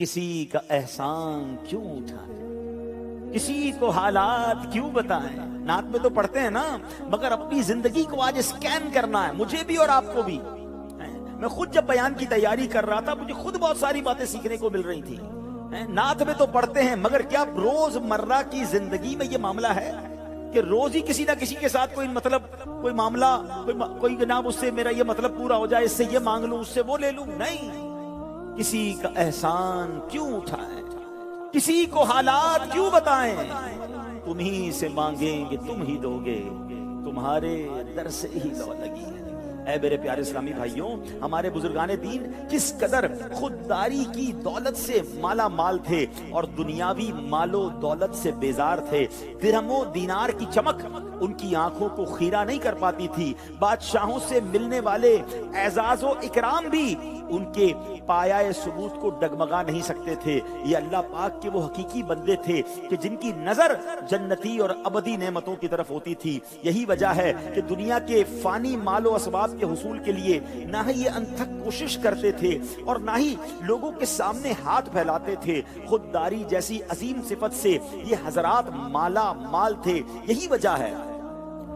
کسی کا احسان کیوں اٹھائیں، کسی کو حالات کیوں بتائیں۔ نعت میں تو پڑھتے ہیں نا، مگر اپنی زندگی کو آج اسکین کرنا ہے، مجھے بھی اور آپ کو بھی۔ میں خود جب بیان کی تیاری کر رہا تھا، مجھے خود بہت ساری باتیں سیکھنے کو مل رہی تھی۔ نعت میں تو پڑھتے ہیں، مگر کیا روز مرہ کی زندگی میں یہ معاملہ ہے کہ روز ہی کسی نہ کسی کے ساتھ کوئی کوئی معاملہ، کوئی جناب اس سے میرا یہ مطلب پورا ہو جائے، اس سے یہ مانگ لوں، اس سے وہ لے لوں؟ نہیں، کسی کا احسان کیوں اٹھائیں، کسی کو حالات کیوں بتائیں۔ تم ہی سے مانگیں گے تم ہی دو گے، تمہارے در سے ہی لو لگی ہے۔ اے میرے پیارے اسلامی بھائیوں، ہمارے بزرگان دین کس قدر خودداری کی دولت سے مالا مال تھے اور دنیاوی مال و دولت سے بیزار تھے۔ درہم و دینار کی چمک ان کی آنکھوں کو خیرہ نہیں کر پاتی تھی۔ بادشاہوں سے ملنے والے اعزاز و اکرام بھی ان کے پایہ ثبوت کو ڈگمگا نہیں سکتے تھے۔ یہ اللہ پاک کے وہ حقیقی بندے تھے کہ جن کی نظر جنتی اور ابدی نعمتوں کی طرف ہوتی تھی۔ یہی وجہ ہے کہ دنیا کے فانی مال و اسباب کے حصول کے لیے نہ ہی یہ انتھک کوشش کرتے تھے اور نہ ہی لوگوں کے سامنے ہاتھ پھیلاتے تھے۔ خودداری جیسی عظیم صفت سے یہ حضرات مالا مال تھے۔ یہی وجہ ہے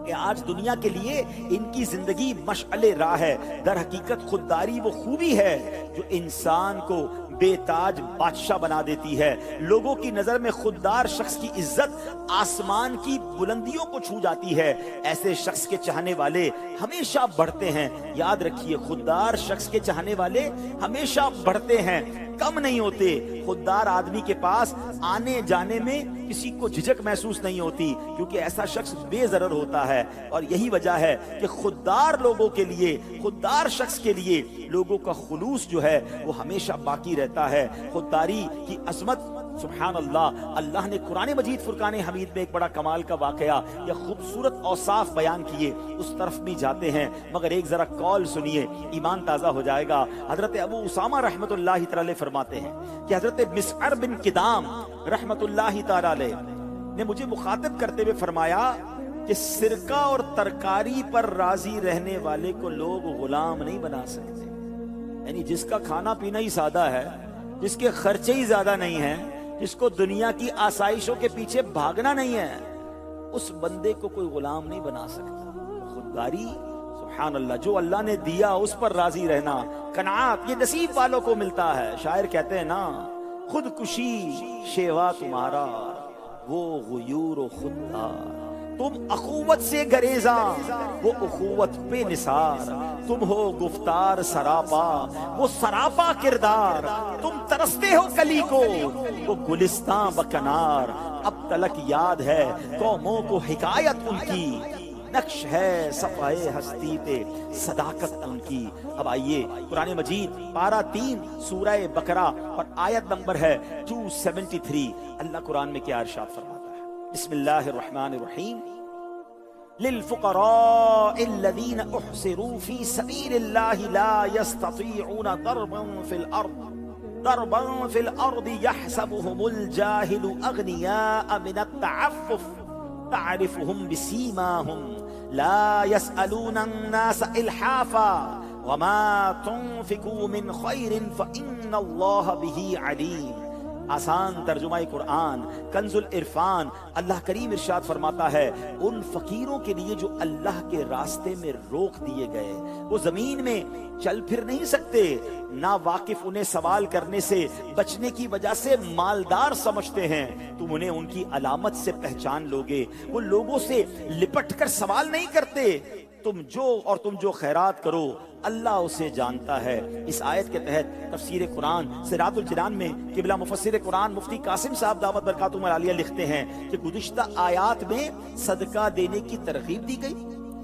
کہ آج دنیا کے لیے ان کی زندگی مشعل راہ ہے۔ در حقیقت خودداری وہ خوبی ہے جو انسان کو بے تاج بادشاہ بنا دیتی ہے۔ لوگوں کی نظر میں خوددار شخص کی عزت آسمان کی بلندیوں کو چھو جاتی ہے۔ ایسے شخص کے چاہنے والے ہمیشہ بڑھتے ہیں۔ یاد رکھیے، خوددار شخص کے چاہنے والے ہمیشہ بڑھتے ہیں، کم نہیں ہوتے۔ خوددار آدمی کے پاس آنے جانے میں کسی کو جھجک محسوس نہیں ہوتی، کیونکہ ایسا شخص بے ضرر ہوتا ہے۔ اور یہی وجہ ہے کہ خوددار لوگوں کے لیے، خوددار شخص کے لیے لوگوں کا خلوص جو ہے وہ ہمیشہ باقی رہتا ہے۔ خودداری کی عظمت، سبحان اللہ، اللہ نے قرآن مجید فرقان حمید میں ایک بڑا کمال کا واقعہ یا خوبصورت اوصاف بیان کیے، اس طرف بھی جاتے ہیں، مگر ایک ذرا قول سنیے، ایمان تازہ ہو جائے گا۔ حضرت ابو اسامہ رحمت اللہ تعالی فرماتے ہیں کہ حضرت مسعر بن کدام رحمت اللہ تعالی نے مجھے مخاطب کرتے ہوئے فرمایا کہ سرکہ اور ترکاری پر راضی رہنے والے کو لوگ غلام نہیں بنا سکتے۔ یعنی جس کا کھانا پینا ہی سادہ ہے، جس کے خرچے ہی زیادہ نہیں ہیں، جس کو دنیا کی آسائشوں کے پیچھے بھاگنا نہیں ہے، اس بندے کو کوئی غلام نہیں بنا سکتا۔ خودداری، سبحان اللہ، جو اللہ نے دیا اس پر راضی رہنا، قناعت، یہ نصیب والوں کو ملتا ہے۔ شاعر کہتے ہیں نا، خودکشی شیوا تمہارا وہ غیور و خوددار، تم اخوت سے گریزاں وہ اخوت بے نثار، تم ہو گفتار سراپا وہ سراپا کردار، تم ترستے ہو کلی کو وہ گلستاں بکنار، اب تلک یاد ہے قوموں کو حکایت ان کی، نقش ہے صفحہ ہستی پہ صداقت ان کی۔ اب آئیے قرآن مجید پارہ 3 سورہ بقرہ اور آیت نمبر ہے 273، اللہ قرآن میں کیا ارشاد فرماتا ہے۔ بسم اللہ الرحمن الرحیم، للفقراء الذین احصروا فی سبیل اللہ لا یستطیعون ضربا فی الارض یحسبهم الجاہل اغنیاء من التعفف تعرفهم بسیماهم لا يسألون الناس الحافا وما تنفقوا من خیر فإن اللہ به علیم۔ آسان ترجمہ قرآن کنز العرفان، اللہ کریم ارشاد فرماتا ہے ان فقیروں کے لیے جو اللہ کے راستے میں روک دیے گئے، وہ زمین میں چل پھر نہیں سکتے، نا واقف انہیں سوال کرنے سے بچنے کی وجہ سے مالدار سمجھتے ہیں، تم انہیں ان کی علامت سے پہچان لوگے، وہ لوگوں سے لپٹ کر سوال نہیں کرتے، تم جو خیرات کرو اللہ اسے جانتا ہے۔ اس آیت کے تحت تفسیر قرآن صراط الجنان میں قبلہ مفسر قرآن مفتی قاسم صاحب دعوت برکاتہم العالیہ لکھتے ہیں کہ گزشتہ آیات میں صدقہ دینے کی ترغیب دی گئی،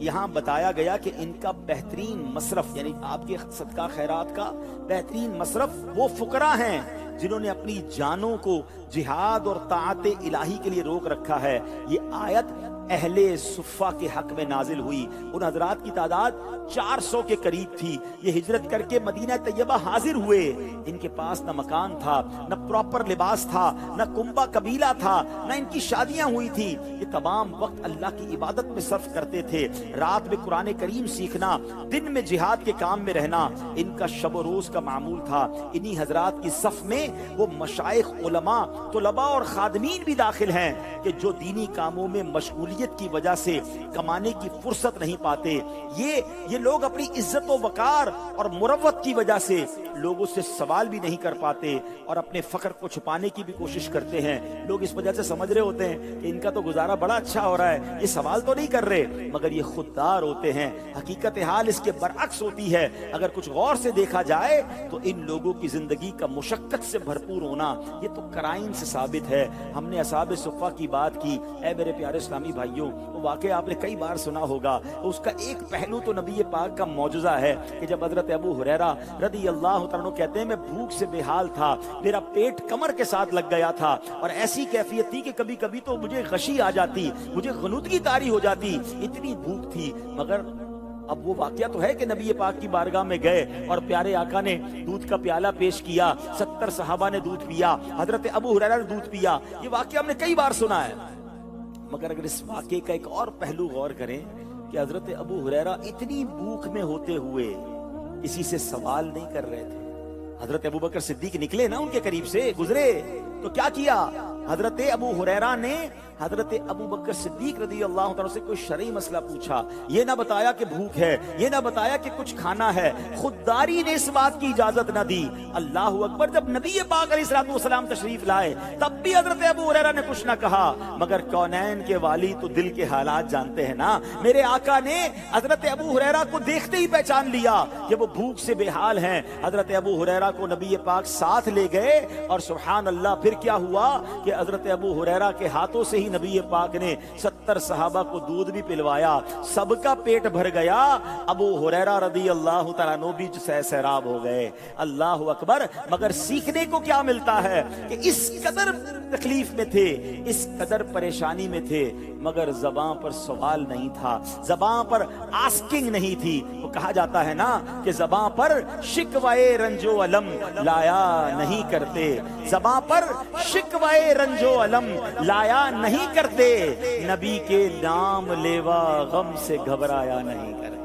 یہاں بتایا گیا کہ ان کا بہترین مصرف، یعنی آپ کے صدقہ خیرات کا بہترین مصرف وہ فقراء ہیں جنہوں نے اپنی جانوں کو جہاد اور طاعت الہی کے لیے روک رکھا ہے۔ یہ آیت اہل صفہ کے حق میں نازل ہوئی. ان حضرات کی تعداد 400 کے قریب تھی. یہ ہجرت کر کے مدینہ طیبہ حاضر ہوئے. ان کے پاس نہ مکان تھا، نہ پراپر لباس تھا، نہ کنبہ قبیلہ تھا، نہ ان کی شادیاں ہوئی تھی. یہ تمام وقت اللہ کی عبادت میں صرف کرتے تھے. رات میں قرآن کریم سیکھنا، دن میں جہاد کے کام میں رہنا ان کا شب و روز کا معمول تھا. انہی حضرات کی صف میں وہ مشائخ، علماء، طلباء اور خادمین بھی داخل ہیں کہ جو دینی کاموں میں مشغولیت کی وجہ سے کمانے کی فرصت نہیں پاتے. یہ لوگ اپنی عزت و وقار اور مروت کی وجہ سے لوگوں سے سوال بھی نہیں کر پاتے اور اپنے فقر کو چھپانے کی بھی کوشش کرتے ہیں. لوگ اس وجہ سے سمجھ رہے ہوتے ہیں کہ ان کا تو گزارا بڑا اچھا ہو رہا ہے، یہ سوال تو نہیں کر رہے، مگر یہ خوددار ہوتے ہیں. حقیقت حال اس کے برعکس ہوتی ہے. اگر کچھ غور سے دیکھا جائے تو ان لوگوں کی زندگی کا مشقت سے بھرپور ہونا یہ تو قرائن سے ثابت ہے. ہم نے اصحاب صفہ کی بات کی. اے میرے پیارے اسلامی بھائیوں، وہ واقعہ آپ نے کئی بار سنا ہوگا. اس کا ایک پہلو تو نبی پاک کا معجزہ ہے کہ جب حضرت ابو ہریرہ رضی اللہ تعالیٰ عنہ کہتے ہیں میں بھوک سے بے حال تھا، میرا پیٹ کمر کے ساتھ لگ گیا تھا اور ایسی کیفیت تھی کہ کبھی کبھی تو مجھے غشی آ جاتی، مجھے غنودگی طاری ہو جاتی، اتنی بھوک تھی. مگر اب وہ واقعہ تو ہے کہ نبی پاک کی بارگاہ میں گئے اور پیارے آقا نے دودھ کا پیالہ پیش کیا، 70 صحابہ نے دودھ پیا، حضرت ابو ہریرہ نے دودھ پیا. یہ واقعہ ہم نے کئی بار سنا ہے. مگر اگر اس واقعے کا ایک اور پہلو غور کریں کہ حضرت ابو ہریرہ اتنی بھوک میں ہوتے ہوئے کسی سے سوال نہیں کر رہے تھے. حضرت ابو بکر صدیق نکلے نا ان کے قریب سے، گزرے تو کیا کیا؟ حضرت ابو ہریرہ نے حضرت ابو بکر صدیق رضی اللہ عنہ سے کوئی شرعی مسئلہ پوچھا. یہ نہ بتایا کہ بھوک ہے، یہ نہ بتایا کہ کچھ کھانا ہے. خودداری نے اس بات کی اجازت نہ دی. اللہ اکبر. جب نبی پاک علیہ الصلوۃ والسلام تشریف لائے تب بھی حضرت ابو ہریرہ نے کچھ نہ کہا. مگر کونین کے والی تو دل کے حالات جانتے ہیں نا. میرے آقا نے حضرت ابو ہریرہ کو دیکھتے ہی پہچان لیا کہ وہ بھوک سے بے حال ہیں. حضرت ابو ہریرہ کو نبی پاک ساتھ لے گئے اور سبحان اللہ پھر کیا ہوا کہ حضرت ابو ہریرہ کے ہاتھوں سے ہی نبی پاک نے 70 صحابہ کو دودھ بھی پلوایا. سب کا پیٹ بھر گیا. ابو ہریرہ رضی اللہ تعالیٰ عنہ بھی سیراب ہو گئے. اللہ اکبر. مگر سیکھنے کو کیا ملتا ہے کہ اس قدر تکلیف میں تھے، اس قدر پریشانی میں تھے، مگر زبان پر سوال نہیں تھا، زبان پر آسکنگ نہیں تھی. وہ کہا جاتا ہے نا کہ زبان پر شکوائے رنج و علم لایا نہیں کرتے، زبان پر شکوائے رنج و علم لایا نہیں کرتے، نبی کے نام لیوا غم سے گھبرایا نہیں کرتے.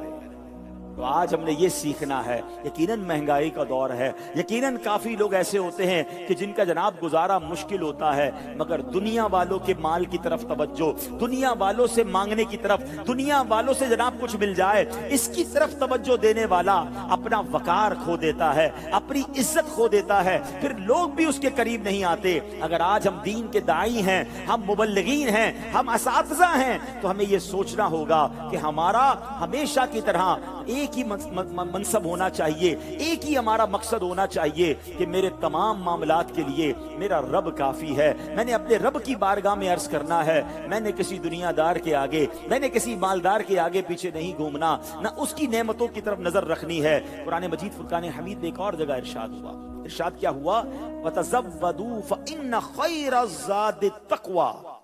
تو آج ہم نے یہ سیکھنا ہے. یقیناً مہنگائی کا دور ہے، یقیناً کافی لوگ ایسے ہوتے ہیں کہ جن کا جناب گزارا مشکل ہوتا ہے، مگر دنیا والوں کے مال کی طرف توجہ، دنیا والوں سے مانگنے کی طرف، دنیا والوں سے جناب کچھ مل جائے اس کی طرف توجہ دینے والا اپنا وقار کھو دیتا ہے، اپنی عزت کھو دیتا ہے، پھر لوگ بھی اس کے قریب نہیں آتے. اگر آج ہم دین کے داعی ہیں، ہم مبلغین ہیں، ہم اساتذہ ہیں، تو ہمیں یہ سوچنا ہوگا کہ ہمارا ہمیشہ کی طرح ایک ہی منصب ہونا چاہیے، ایک ہی ہمارا مقصد ہونا چاہیے کہ میرے تمام معاملات کے لیے میرا رب کافی ہے. میں نے اپنے رب کی بارگاہ میں عرض کرنا ہے. میں نے کسی دنیا دار کے آگے، میں نے کسی مالدار کے آگے پیچھے نہیں گھومنا، نہ اس کی نعمتوں کی طرف نظر رکھنی ہے. قرآن مجید فرقان حمید میں ایک اور جگہ ارشاد ہوا. ارشاد کیا ہوا؟ وَتَزَوَّدُوا فَإِنَّ خَيْرَ الزَّادِ التَّقْوَى.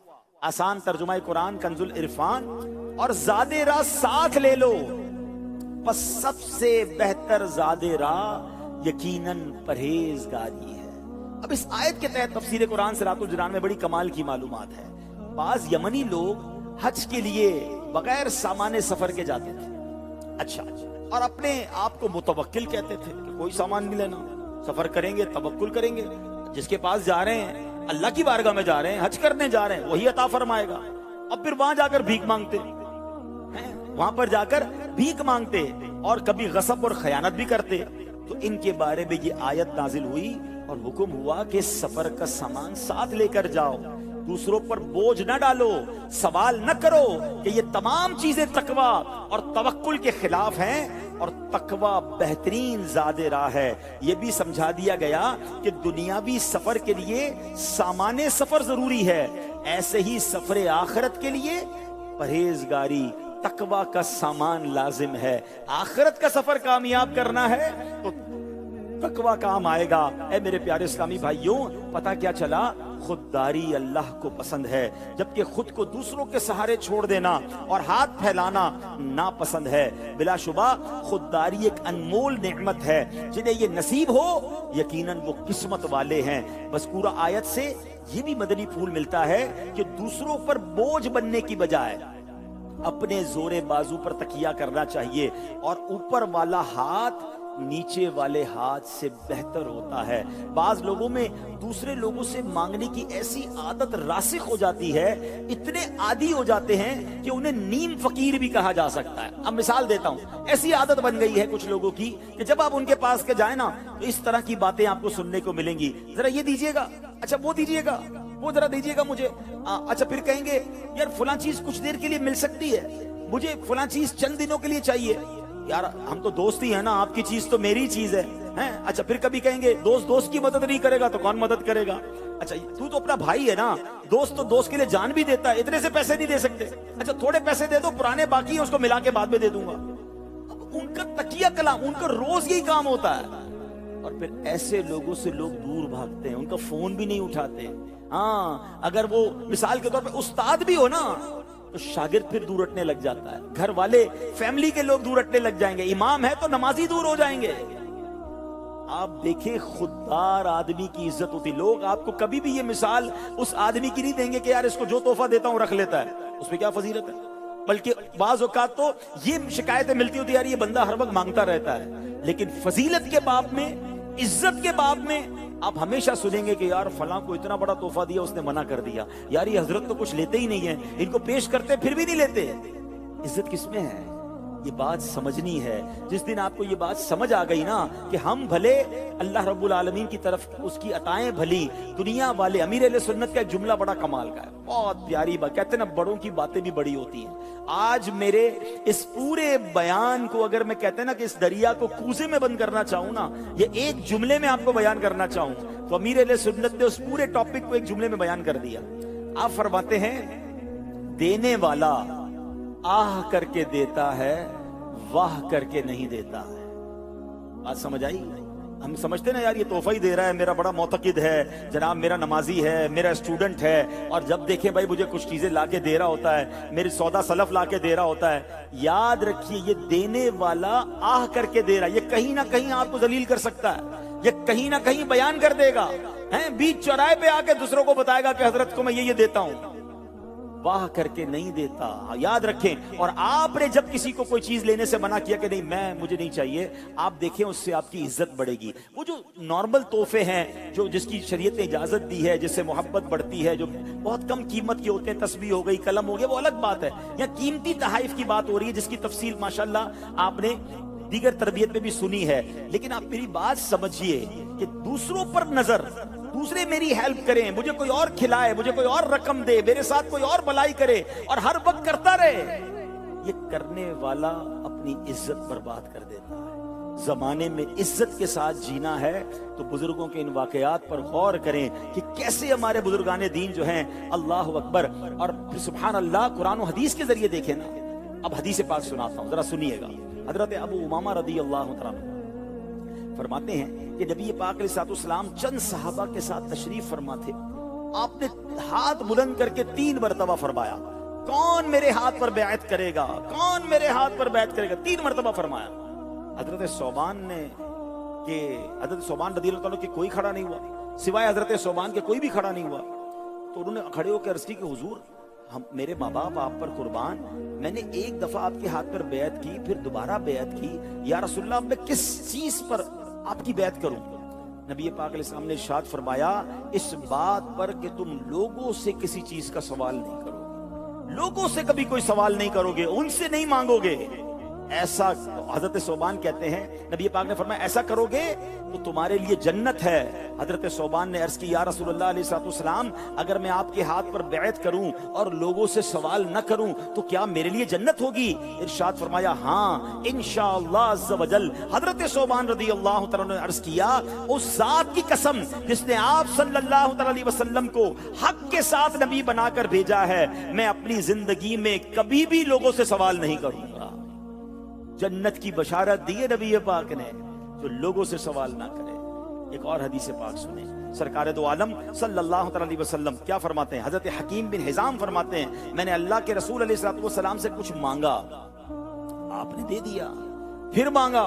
آسان ترجمہ قرآن کنز العرفان. اور زاد راہ ساتھ لے لو، پس سب سے بہتر زاد راہ یقیناً پرہیزگاری ہے. اب اس آیت کے تحت تفسیر قرآن صراط الجنان میں بڑی کمال کی معلومات ہے. بعض یمنی لوگ حج کے لیے بغیر سامان سفر کے جاتے تھے، اچھا، اور اپنے آپ کو متوکل کہتے تھے کہ کوئی سامان نہیں لینا، سفر کریں گے، توکل کریں گے، جس کے پاس جا رہے ہیں اللہ کی بارگاہ میں جا رہے ہیں، حج کرنے جا رہے ہیں، وہی عطا فرمائے گا. اب پھر وہاں جا کر بھیک مانگتے، وہاں پر جا کر بھیک مانگتے اور کبھی غصب اور خیانت بھی کرتے. تو ان کے بارے میں یہ آیت نازل ہوئی اور حکم ہوا کہ سفر کا سامان ساتھ لے کر جاؤ، دوسروں پر بوجھ نہ ڈالو، سوال نہ کرو کہ یہ تمام چیزیں تقوی اور توکل کے خلاف ہیں، اور تقوی بہترین زاد راہ ہے. یہ بھی سمجھا دیا گیا کہ دنیاوی سفر کے لیے سامان سفر ضروری ہے، ایسے ہی سفر آخرت کے لیے پرہیزگاری، تقوی کا سامان لازم ہے. آخرت کا سفر کامیاب کرنا ہے تو تقوی کام آئے گا۔ اے میرے پیارے اسلامی بھائیوں، پتہ کیا چلا؟ خودداری اللہ کو پسند ہے، جبکہ خود کو دوسروں کے سہارے چھوڑ دینا اور ہاتھ پھیلانا ناپسند ہے۔ بلا شبہ خودداری ایک انمول نعمت ہے، جنہیں یہ نصیب ہو یقیناً وہ قسمت والے ہیں۔ مذکورہ آیت سے یہ بھی مدنی پھول ملتا ہے کہ دوسروں پر بوجھ بننے کی بجائے اپنے زور بازو پر تکیہ کرنا چاہیے، اور اوپر والا ہاتھ نیچے والے ہاتھ سے بہتر ہوتا ہے۔ بعض لوگوں میں دوسرے لوگوں سے مانگنے کی ایسی عادت راسخ ہو جاتی ہے، اتنے عادی ہو جاتے ہیں کہ انہیں نیم فقیر بھی کہا جا سکتا ہے۔ اب مثال دیتا ہوں، ایسی عادت بن گئی ہے کچھ لوگوں کی کہ جب آپ ان کے پاس کے جائیں نا تو اس طرح کی باتیں آپ کو سننے کو ملیں گی، ذرا یہ دیجئے گا، اچھا وہ دیجئے گا، وہ ذرا دیجئے گا مجھے، اچھا پھر کہیں گے یار فلاں چیز کچھ دیر کے لیے مل سکتی ہے، مجھے فلاں چیز چند دنوں کے لیے چاہیے۔ یار ہم تو دوست ہی ہیں نا، آپ کی چیز تو میری چیز ہے۔ اچھا پھر کبھی کہیں گے دوست کی مدد نہیں کرے گا تو کون مدد کرے گا؟ اچھا تو اپنا بھائی ہے نا، دوست تو دوست کے لیے جان بھی دیتا ہے، اتنے سے پیسے نہیں دے سکتے، اچھا تھوڑے پیسے دے دو، پرانے باقی ہیں اس کو ملا کے بعد میں دے دوں گا۔ اب ان کا تکیہ کلام، ان کا روز یہی کام ہوتا ہے، اور پھر ایسے لوگوں سے لوگ دور بھاگتے ہیں، ان کا فون بھی نہیں اٹھاتے۔ ہاں اگر وہ مثال کے طور پہ استاد بھی ہو نا تو شاگرد پھر دور ہٹنے لگ جاتا ہے، گھر والے فیملی کے لوگ دور ہٹنے لگ جائیں گے، امام ہے تو نمازی دور ہو جائیں گے۔ آپ دیکھیں خوددار آدمی کی عزت ہوتی، لوگ آپ کو کبھی بھی یہ مثال اس آدمی کی نہیں دیں گے کہ یار اس کو جو تحفہ دیتا ہوں رکھ لیتا ہے، اس پہ کیا فضیلت ہے، بلکہ بعض اوقات تو یہ شکایتیں ملتی ہوتی یار یہ بندہ ہر وقت مانگتا رہتا ہے۔ لیکن فضیلت کے باب میں، عزت کے باب میں آپ ہمیشہ سنیں گے کہ یار فلاں کو اتنا بڑا تحفہ دیا اس نے منع کر دیا، یار یہ حضرت تو کچھ لیتے ہی نہیں ہیں، ان کو پیش کرتے پھر بھی نہیں لیتے۔ عزت کس میں ہے؟ یہ بات سمجھنی ہے۔ جس دن آپ کو یہ بات سمجھ آ گئی نا کہ ہم بھلے اللہ رب العالمین کی طرف اس کی عطائیں بھلی، دنیا والے، امیر اہل سنت کا ایک جملہ بڑا کمال کا ہے، بہت پیاری بات، کہتے ہیں نا بڑوں کی باتیں بھی بڑی ہوتی ہیں۔ آج میرے اس پورے بیان کو اگر میں کہتے ہیں نا کہ اس دریا کو کوزے میں بند کرنا چاہوں نا، یہ ایک جملے میں آپ کو بیان کرنا چاہوں تو امیر اہل سنت نے اس پورے ٹاپک کو ایک جملے میں بیان کر دیا۔ آپ فرماتے ہیں دینے والا آہ کر کے دیتا ہے، واہ کر کے نہیں دیتا ہے۔ بات سمجھ آئی؟ ہم سمجھتے ہیں نا یار یہ تحفہ ہی دے رہا ہے، میرا بڑا معتقد ہے جناب، میرا نمازی ہے، میرا اسٹوڈنٹ ہے، اور جب دیکھیں بھائی مجھے کچھ چیزیں لا کے دے رہا ہوتا ہے، میری سودا سلف لا کے دے رہا ہوتا ہے۔ یاد رکھیے یہ دینے والا آہ کر کے دے رہا ہے، یہ کہیں نہ کہیں آپ کو ذلیل کر سکتا ہے، یہ کہیں نہ کہیں بیان کر دے گا، بیچ چوراہے پہ آ کے دوسروں کو بتائے گا کہ حضرت کو میں یہ دیتا ہوں، واہ کر کے نہیں دیتا۔ یاد رکھیں، اور آپ نے جب کسی کو کوئی چیز لینے سے منع کیا کہ نہیں مجھے نہیں چاہیے، آپ دیکھیں اس سے آپ کی عزت بڑھے گی۔ وہ جو نارمل تحفے ہیں جو جس کی شریعت نے اجازت دی ہے، جس سے محبت بڑھتی ہے، جو بہت کم قیمت کے ہوتے ہیں، تسبیح ہو گئی، قلم ہو گیا، وہ الگ بات ہے۔ یا قیمتی تحائف کی بات ہو رہی ہے جس کی تفصیل ماشاءاللہ آپ نے دیگر تربیت میں بھی سنی ہے، لیکن آپ میری بات سمجھیے کہ دوسروں پر نظر، دوسرے میری ہیلپ کریں، مجھے کوئی اور کھلائے، مجھے کوئی اور رقم دے، میرے ساتھ کوئی اور بلائی کرے اور ہر وقت کرتا رہے، یہ کرنے والا اپنی عزت برباد کر دیتا ہے۔ زمانے میں عزت کے ساتھ جینا ہے تو بزرگوں کے ان واقعات پر غور کریں کہ کیسے ہمارے بزرگان دین جو ہیں، اللہ اکبر، اور سبحان اللہ قرآن و حدیث کے ذریعے دیکھیں نا۔ اب حدیث پاک سناتا ہوں، ذرا سنیے گا۔ حضرت ابو امامہ رضی اللہ عنہ فرماتے ہیں کہ نبی پاک علیہ الصلوۃ والسلام چند صحابہ کے ساتھ تشریف فرما تھے، آپ نے ہاتھ بلند کر کے 3 مرتبہ فرمایا کون میرے ہاتھ پر بیعت کرے گا، کون میرے ہاتھ پر بیعت کرے گا، 3 مرتبہ فرمایا۔ حضرت ثوبان رضی اللہ عنہ کہ کوئی کھڑا نہیں ہوا، سوائے حضرت ثوبان کے کوئی بھی کھڑا نہیں ہوا، تو انہوں نے کھڑے ہو کے عرض کی کہ حضور میرے ماں باپ آپ پر قربان، میں نے ایک دفعہ آپ کے ہاتھ پر بیعت کی، پھر دوبارہ بیعت کی، یا رسول اللہ میں کس چیز پر آپ کی بیعت کروں؟ نبی پاک علیہ السلام نے ارشاد فرمایا اس بات پر کہ تم لوگوں سے کسی چیز کا سوال نہیں کرو گے، لوگوں سے کبھی کوئی سوال نہیں کرو گے، ان سے نہیں مانگو گے۔ ایسا حضرت ثوبان کہتے ہیں نبی پاک نے فرمایا ایسا کرو گے تو تمہارے لیے جنت ہے۔ حضرت ثوبان نے عرض کی یا رسول اللہ علیہ الصلوۃ والسلام اگر میں آپ کے ہاتھ پر بیعت کروں اور لوگوں سے سوال نہ کروں تو کیا میرے لیے جنت ہوگی؟ ارشاد فرمایا ہاں انشاءاللہ عز و جل۔ حضرت ثوبان رضی اللہ تعالیٰ نے عرض کیا اس ذات کی قسم جس نے آپ صلی اللہ علیہ وسلم کو حق کے ساتھ نبی بنا کر بھیجا ہے، میں اپنی زندگی میں کبھی بھی لوگوں سے سوال نہیں کروں گا۔ جنت کی بشارت دی ہے نبی پاک نے۔ جو لوگوں سے سوال نہ کرے۔ ایک اور حدیث پاک سنیں، سرکار دو عالم صلی اللہ علیہ وسلم کیا فرماتے ہیں؟ حضرت حکیم بن حزام فرماتے ہیں میں نے اللہ کے رسول علیہ السلام سے کچھ مانگا، آپ نے دے دیا، پھر مانگا،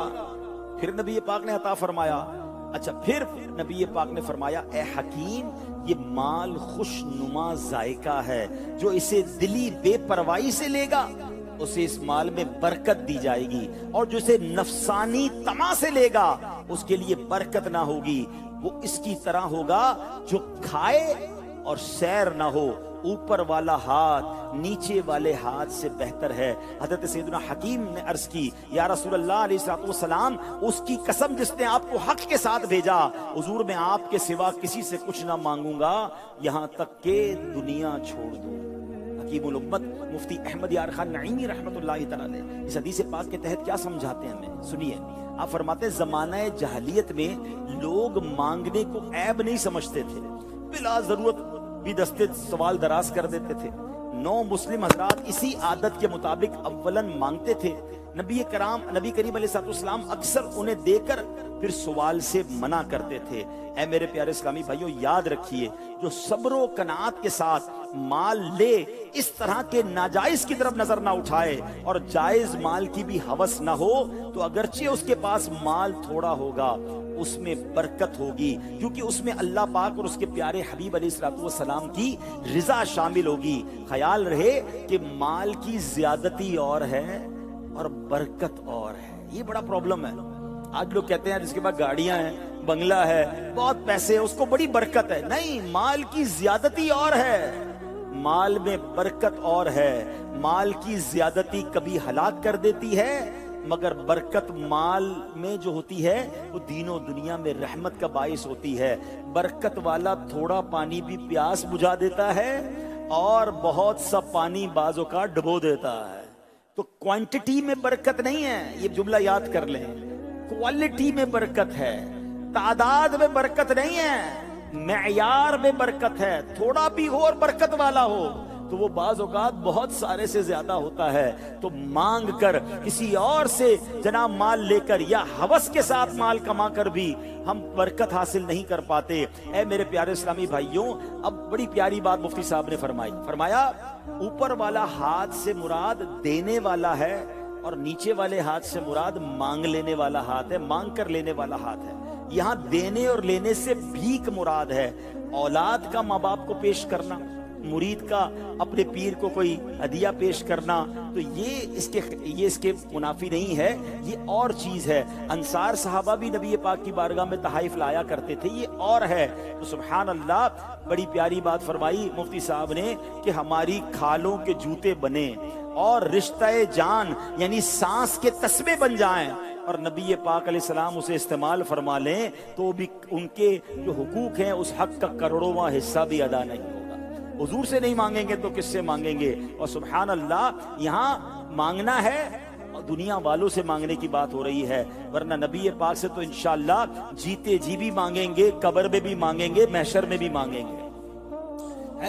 پھر نبی پاک نے عطا فرمایا۔ اچھا، پھر نبی پاک نے فرمایا اے حکیم، یہ مال خوش نما ذائقہ ہے، جو اسے دلی بے پرواہی سے لے گا اسے اس مال میں برکت دی جائے گی، اور جو اسے نفسانی طمع سے لے گا اس کے لیے برکت نہ ہوگی۔ وہ اس کی طرح ہوگا جو کھائے اور سیر نہ ہو، اوپر والا ہاتھ نیچے والے ہاتھ سے بہتر ہے۔ حضرت سیدنا حکیم نے عرض کی یا رسول اللہ علیہ السلام، اس کی قسم جس نے آپ کو حق کے ساتھ بھیجا، حضور میں آپ کے سوا کسی سے کچھ نہ مانگوں گا یہاں تک کہ دنیا چھوڑ دوں۔ حکیم الامت مفتی احمد یار خان نعیمی رحمت اللہ تعالی اس حدیث پاک کے تحت کیا سمجھاتے ہیں ہمیں، سنیے۔ آپ فرماتے ہیں زمانہ جاہلیت میں لوگ مانگنے کو عیب نہیں سمجھتے تھے، بلا ضرورت بھی دستے سوال دراز کر دیتے تھے۔ نو مسلم حضرات اسی عادت کے مطابق اولاً مانگتے تھے۔ نبی کریم علیہ السلام اکثر انہیں دے کر پھر سوال سے منع کرتے تھے۔ اے میرے پیارے اسلامی بھائیوں، یاد رکھیے جو صبر و قناعت کے ساتھ مال لے، اس طرح کے ناجائز کی طرف نظر نہ اٹھائے اور جائز مال کی بھی ہوس نہ ہو، تو اگرچہ اس کے پاس مال تھوڑا ہوگا اس میں برکت ہوگی، کیونکہ اس میں اللہ پاک اور اس کے پیارے حبیب علیہ السلام کی رضا شامل ہوگی۔ خیال رہے کہ مال کی زیادتی اور ہے اور برکت اور ہے، یہ بڑا پرابلم ہے۔ آج لوگ کہتے ہیں جس کے پاس گاڑیاں ہیں، بنگلہ ہے، بہت پیسے، اس کو بڑی برکت ہے۔ نہیں، مال کی زیادتی اور ہے، مال میں برکت اور ہے۔ مال کی زیادتی کبھی ہلاک کر دیتی ہے، مگر برکت مال میں جو ہوتی ہے وہ دین و دنیا میں رحمت کا باعث ہوتی ہے۔ برکت والا تھوڑا پانی بھی پیاس بجھا دیتا ہے اور بہت سا پانی بعض اوقات ڈبو دیتا ہے۔ تو کوانٹٹی میں برکت نہیں ہے، یہ جملہ یاد کر لیں، کوالٹی میں برکت ہے، تعداد میں برکت نہیں ہے، معیار میں برکت ہے۔ تھوڑا بھی ہو اور برکت والا ہو تو وہ بعض اوقات بہت سارے سے زیادہ ہوتا ہے۔ تو مانگ کر کسی اور سے جناب مال لے کر یا ہوس کے ساتھ مال کما کر بھی ہم برکت حاصل نہیں کر پاتے۔ اے میرے پیارے اسلامی بھائیوں، اب بڑی پیاری بات مفتی صاحب نے فرمایا اوپر والا ہاتھ سے مراد دینے والا ہے اور نیچے والے ہاتھ سے مراد مانگ لینے والا ہاتھ ہے، مانگ کر لینے والا ہاتھ ہے۔ یہاں دینے اور لینے سے بھیک مراد ہے، اولاد کا ماں باپ کو پیش کرنا، مرید کا اپنے پیر کو کوئی ہدیہ پیش کرنا، تو یہ اس کے منافی نہیں ہے، یہ اور چیز ہے۔ انصار صحابہ بھی نبی پاک کی بارگاہ میں تحائف لایا کرتے تھے، یہ اور ہے۔ تو سبحان اللہ، بڑی پیاری بات فرمائی مفتی صاحب نے کہ ہماری کھالوں کے جوتے بنے اور رشتہ جان یعنی سانس کے تسبے بن جائیں اور نبی پاک علیہ السلام اسے استعمال فرما لیں، تو بھی ان کے جو حقوق ہیں اس حق کا کروڑواں حصہ بھی ادا نہیں ہوگا۔ حضور سے نہیں مانگیں گے تو کس سے مانگیں گے؟ اور سبحان اللہ، یہاں مانگنا ہے اور دنیا والوں سے مانگنے کی بات ہو رہی ہے، ورنہ نبی پاک سے تو انشاءاللہ جیتے جی بھی مانگیں گے، قبر میں بھی مانگیں گے، محشر میں بھی مانگیں گے۔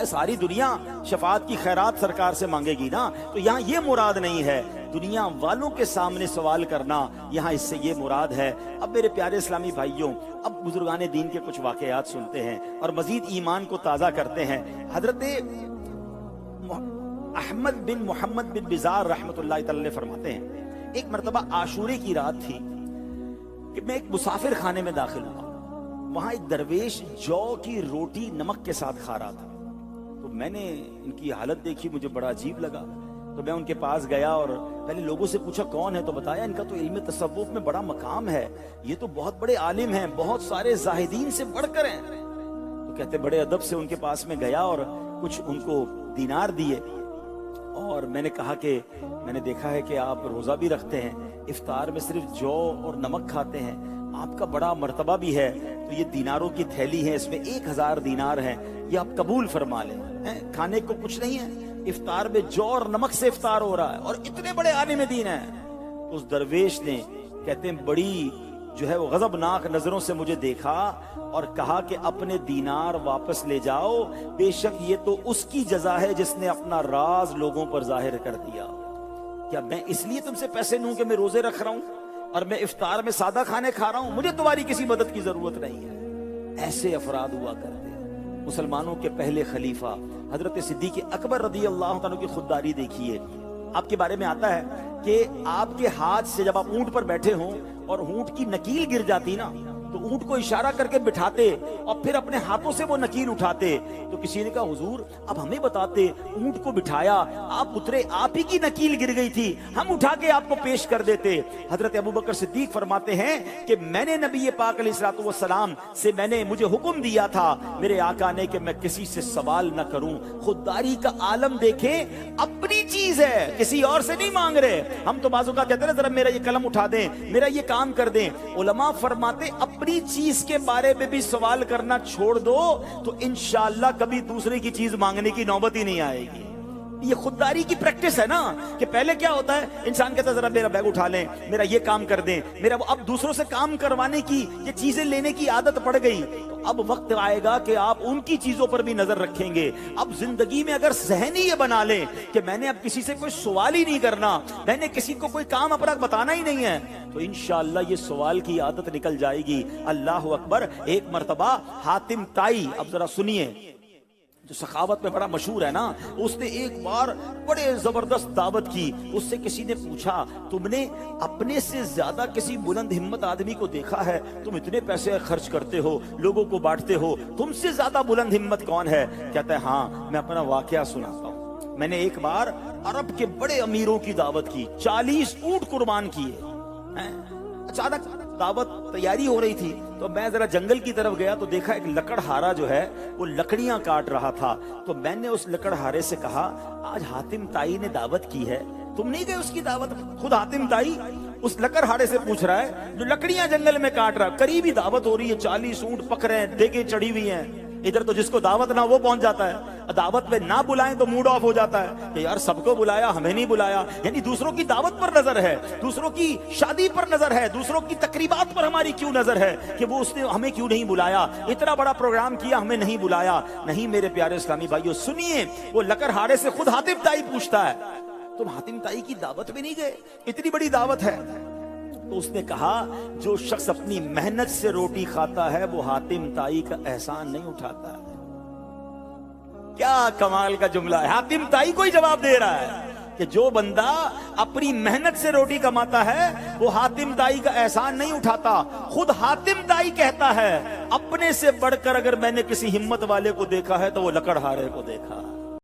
ساری دنیا شفاعت کی خیرات سرکار سے مانگے گی نا، تو یہاں یہ مراد نہیں ہے دنیا والوں کے سامنے سوال کرنا، یہاں اس سے یہ مراد ہے۔ اب میرے پیارے اسلامی بھائیوں، اب بزرگان دین کے کچھ واقعات سنتے ہیں اور مزید ایمان کو تازہ کرتے ہیں۔ حضرت احمد بن محمد بن بزار رحمت اللہ تعالی فرماتے ہیں ایک مرتبہ عاشورے کی رات تھی کہ میں ایک مسافر خانے میں داخل ہوا، وہاں ایک درویش جو کی روٹی نمک کے ساتھ کھا رہا تھا۔ تو میں نے ان کی حالت دیکھی، مجھے بڑا عجیب لگا، تو میں ان کے پاس گیا اور پہلے لوگوں سے پوچھا کون ہے، تو بتایا ان کا تو علم تصوف میں بڑا مقام ہے، یہ تو بہت بڑے عالم ہیں، بہت سارے زاہدین سے بڑھ کر ہیں۔ تو کہتے بڑے ادب سے ان کے پاس میں گیا اور کچھ ان کو دینار دیے، اور میں نے کہا کہ میں نے دیکھا ہے کہ آپ روزہ بھی رکھتے ہیں، افطار میں صرف جو اور نمک کھاتے ہیں، آپ کا بڑا مرتبہ بھی ہے، تو یہ دیناروں کی تھیلی ہے، اس میں 1000 دینار ہیں، یہ آپ قبول فرما لیں، کھانے کو کچھ نہیں ہے، افطار میں جو اور نمک سے افطار ہو رہا ہے اور اتنے بڑے عالم دین ہیں۔ اس درویش نے کہتے ہیں بڑی جو ہے وہ غضبناک نظروں سے مجھے دیکھا اور کہا کہ اپنے دینار واپس لے جاؤ، بے شک یہ تو اس کی جزا ہے جس نے اپنا راز لوگوں پر ظاہر کر دیا۔ کیا میں اس لیے تم سے پیسے لوں کہ میں روزے رکھ رہا ہوں اور میں افطار میں سادہ کھانے کھا رہا ہوں, مجھے تمہاری کسی مدد کی ضرورت نہیں ہے. ایسے افراد ہوا کرتے. مسلمانوں کے پہلے خلیفہ حضرت صدیق اکبر رضی اللہ عنہ کی خودداری دیکھیے. آپ کے بارے میں آتا ہے کہ آپ کے ہاتھ سے جب آپ اونٹ پر بیٹھے ہوں اور اونٹ کی نکیل گر جاتی نا, تو اونٹ کو اشارہ کر کے بٹھاتے اور پھر اپنے ہاتھوں سے وہ نکیل اٹھاتے. تو کسی نے کہا حضور اب ہمیں بتاتے, اونٹ کو بٹھایا, آپ اترے, آپ ہی کی نکیل گر گئی تھی, ہم اٹھا کے آپ کو پیش کر دیتے. حضرت ابوبکر صدیق فرماتے ہیں کہ میں نے نبی پاک علیہ الصلوۃ والسلام سے مجھے حکم دیا تھا میرے آقا نے کہ میں کسی سے سوال نہ کروں. خودداری کا عالم دیکھیں, اپنی چیز ہے, کسی اور سے نہیں مانگ رہے. ہم تو بازو کا کہتے ہیں ذرا میرا یہ قلم اٹھا دیں, میرا یہ کام کر دیں. علماء فرماتے اپنی چیز کے بارے میں بھی سوال کرنا چھوڑ دو تو انشاءاللہ کبھی دوسرے کی چیز مانگنے کی نوبت ہی نہیں آئے گی. یہ خودداری کی پریکٹس ہے نا, کہ پہلے کیا ہوتا ہے, انسان کہتا ہے ذرا میرا بیگ اٹھا لیں, میرا یہ کام کر دیں, میرا اب دوسروں سے کام کروانے کی, یہ چیزیں لینے کی عادت پڑ گئی. تو اب وقت آئے گا کہ آپ ان کی چیزوں پر بھی نظر رکھیں گے. اب زندگی میں اگر ذہن ہی یہ بنا لیں کہ میں نے اب کسی سے کوئی سوال ہی نہیں کرنا, میں نے کسی کو کوئی کام اپنا بتانا ہی نہیں ہے, تو انشاءاللہ یہ سوال کی عادت نکل جائے گی. اللہ اکبر. ایک مرتبہ حاتم طائی, اب ذرا سنیے, جو سخاوت میں بڑا مشہور ہے نا, اس نے ایک بار بڑے زبردست دعوت کی. اس سے کسی نے پوچھا تم نے اپنے سے زیادہ کسی بلند ہمت آدمی کو دیکھا ہے؟ تم اتنے پیسے خرچ کرتے ہو, لوگوں کو بانٹتے ہو, تم سے زیادہ بلند ہمت کون ہے؟ کہتا ہے ہاں میں اپنا واقعہ سناتا ہوں. میں نے ایک بار عرب کے بڑے امیروں کی دعوت کی, 40 اونٹ قربان کیے. اچانک دعوت تیاری ہو رہی تھی تو میں ذرا جنگل کی طرف گیا تو دیکھا ایک لکڑہارا جو ہے وہ لکڑیاں کاٹ رہا تھا. تو میں نے اس لکڑہارے سے کہا آج حاتم طائی نے دعوت کی ہے, تم نہیں گئے اس کی دعوت؟ خود حاتم طائی اس لکڑہارے سے پوچھ رہا ہے جو لکڑیاں جنگل میں کاٹ رہا ہے. قریبی دعوت ہو رہی ہے, 40 اونٹ پک رہے ہیں, دیگیں چڑھی ہوئی ہیں. ادھر تو جس کو دعوت نہ وہ پہنچ جاتا ہے, دعوت میں نہ بلائیں تو موڈ آف ہو جاتا ہے کہ یار سب کو بلایا ہمیں نہیں بلایا. یعنی دوسروں کی دعوت پر نظر ہے, دوسروں کی شادی پر نظر ہے, دوسروں کی تقریبات پر ہماری کیوں نظر ہے کہ وہ اس نے ہمیں کیوں نہیں بلایا, اتنا بڑا پروگرام کیا ہمیں نہیں بلایا. نہیں میرے پیارے اسلامی بھائیو, سنیے, وہ لکڑہارے سے خود حاتم طائی پوچھتا ہے تم حاتم طائی کی دعوت میں نہیں گئے؟ اتنی بڑی دعوت ہے. تو اس نے کہا جو شخص اپنی محنت سے روٹی کھاتا ہے وہ حاتم طائی کا احسان نہیں اٹھاتا. کیا کمال کا جملہ ہے. حاتم طائی کو ہی جواب دے رہا ہے کہ جو بندہ اپنی محنت سے روٹی کماتا ہے وہ حاتم طائی کا احسان نہیں اٹھاتا. خود حاتم طائی کہتا ہے اپنے سے بڑھ کر اگر میں نے کسی ہمت والے کو دیکھا ہے تو وہ لکڑہارے کو دیکھا.